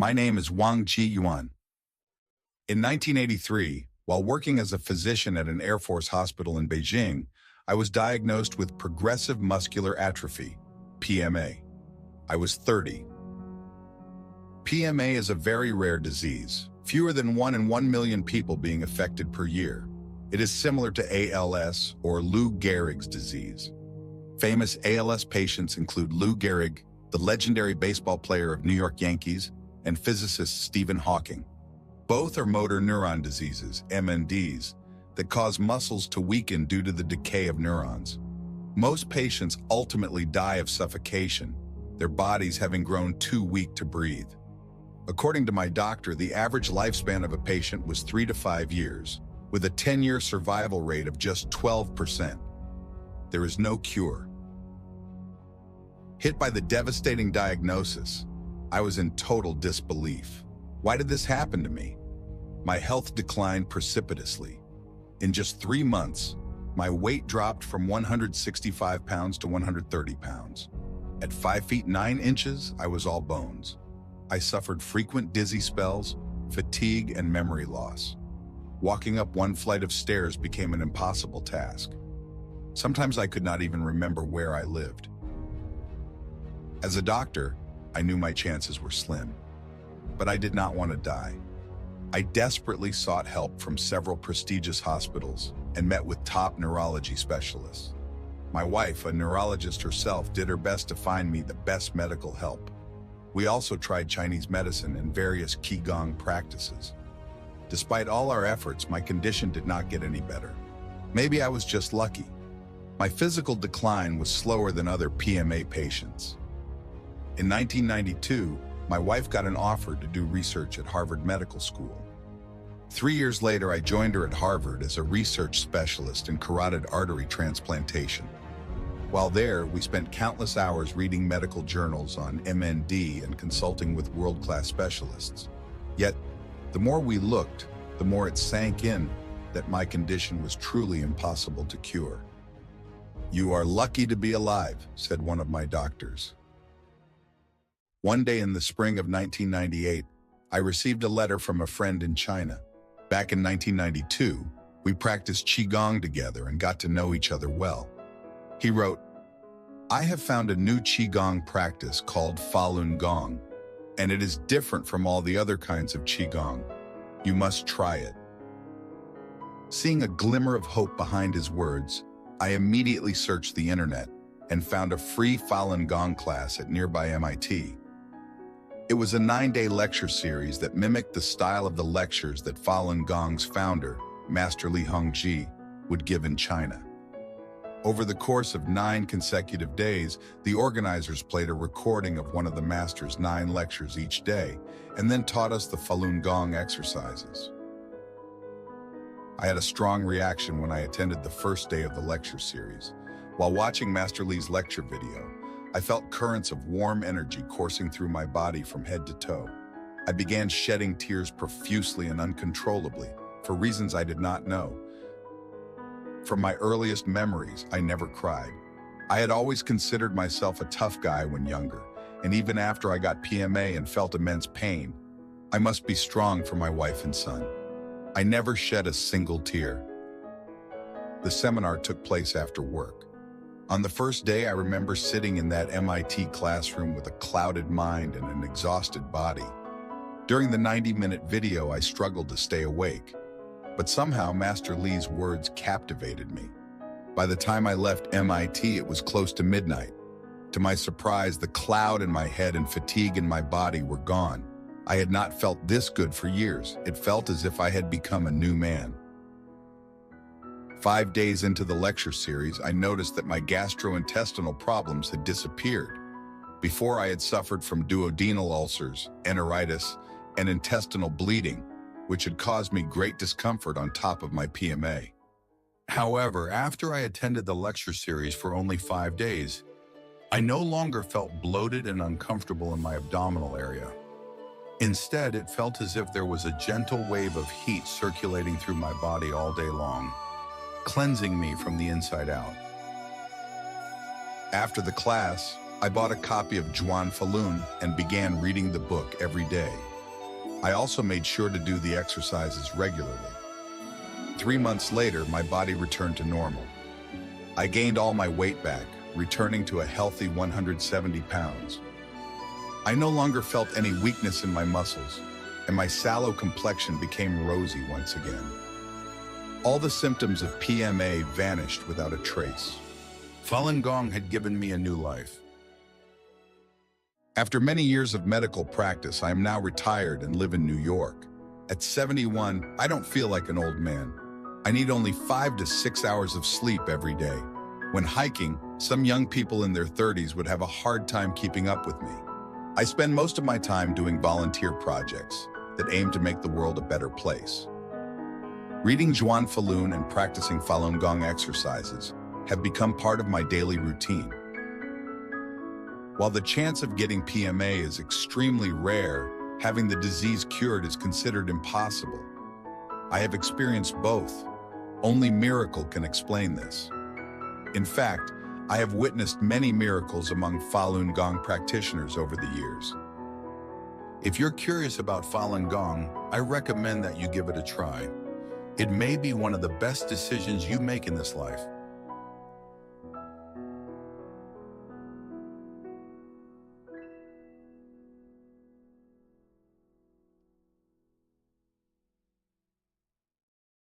My name is Wang Ji-yuan. In 1983, while working as a physician at an Air Force hospital in Beijing, I was diagnosed with progressive muscular atrophy, PMA. I was 30. PMA is a very rare disease, fewer than 1 in 1 million people being affected per year. It is similar to ALS or Lou Gehrig's disease. Famous ALS patients include Lou Gehrig, the legendary baseball player of New York Yankees, and physicist Stephen Hawking. Both are motor neuron diseases, MNDs, that cause muscles to weaken due to the decay of neurons. Most patients ultimately die of suffocation, their bodies having grown too weak to breathe. According to my doctor, the average lifespan of a patient was 3 to 5 years, with a 10-year survival rate of just 12%. There is no cure. Hit by the devastating diagnosis, I was in total disbelief. Why did this happen to me? My health declined precipitously. In just 3 months, my weight dropped from 165 pounds to 130 pounds. At 5 feet 9 inches, I was all bones. I suffered frequent dizzy spells, fatigue, and memory loss. Walking up one flight of stairs became an impossible task. Sometimes I could not even remember where I lived. As a doctor, I knew my chances were slim, but I did not want to die. I desperately sought help from several prestigious hospitals and met with top neurology specialists. My wife, a neurologist herself, did her best to find me the best medical help. We also tried Chinese medicine and various Qigong practices. Despite all our efforts, my condition did not get any better. Maybe I was just lucky. My physical decline was slower than other PMA patients. In 1992, my wife got an offer to do research at Harvard Medical School. 3 years later, I joined her at Harvard as a research specialist in carotid artery transplantation. While there, we spent countless hours reading medical journals on MND and consulting with world-class specialists. Yet, the more we looked, the more it sank in that my condition was truly impossible to cure. "You are lucky to be alive," said one of my doctors. One day in the spring of 1998, I received a letter from a friend in China. Back in 1992, we practiced Qigong together and got to know each other well. He wrote, "I have found a new Qigong practice called Falun Gong, and it is different from all the other kinds of Qigong. You must try it." Seeing a glimmer of hope behind his words, I immediately searched the internet and found a free Falun Gong class at nearby MIT. It was a 9-day lecture series that mimicked the style of the lectures that Falun Gong's founder, Master Li Hongji, would give in China. Over the course of 9 consecutive days, the organizers played a recording of one of the master's 9 lectures each day, and then taught us the Falun Gong exercises. I had a strong reaction when I attended the first day of the lecture series. While watching Master Li's lecture video, I felt currents of warm energy coursing through my body from head to toe. I began shedding tears profusely and uncontrollably, for reasons I did not know. From my earliest memories, I never cried. I had always considered myself a tough guy when younger, and even after I got PMA and felt immense pain, I must be strong for my wife and son. I never shed a single tear. The seminar took place after work. On the first day, I remember sitting in that MIT classroom with a clouded mind and an exhausted body. During the 90-minute video, I struggled to stay awake, but somehow Master Li's words captivated me. By the time I left MIT, it was close to midnight. To my surprise, the cloud in my head and fatigue in my body were gone. I had not felt this good for years. It felt as if I had become a new man. 5 days into the lecture series, I noticed that my gastrointestinal problems had disappeared. Before, I had suffered from duodenal ulcers, enteritis, and intestinal bleeding, which had caused me great discomfort on top of my PMA. However, after I attended the lecture series for only 5 days, I no longer felt bloated and uncomfortable in my abdominal area. Instead, it felt as if there was a gentle wave of heat circulating through my body all day long, cleansing me from the inside out. After the class, I bought a copy of Juan Falun and began reading the book every day. I also made sure to do the exercises regularly. 3 months later, my body returned to normal. I gained all my weight back, returning to a healthy 170 pounds. I no longer felt any weakness in my muscles, and my sallow complexion became rosy once again. All the symptoms of PMA vanished without a trace. Falun Gong had given me a new life. After many years of medical practice, I am now retired and live in New York. At 71, I don't feel like an old man. I need only 5 to 6 hours of sleep every day. When hiking, some young people in their 30s would have a hard time keeping up with me. I spend most of my time doing volunteer projects that aim to make the world a better place. Reading Juan Falun and practicing Falun Gong exercises have become part of my daily routine. While the chance of getting PMA is extremely rare, having the disease cured is considered impossible. I have experienced both. Only miracle can explain this. In fact, I have witnessed many miracles among Falun Gong practitioners over the years. If you're curious about Falun Gong, I recommend that you give it a try. It may be one of the best decisions you make in this life.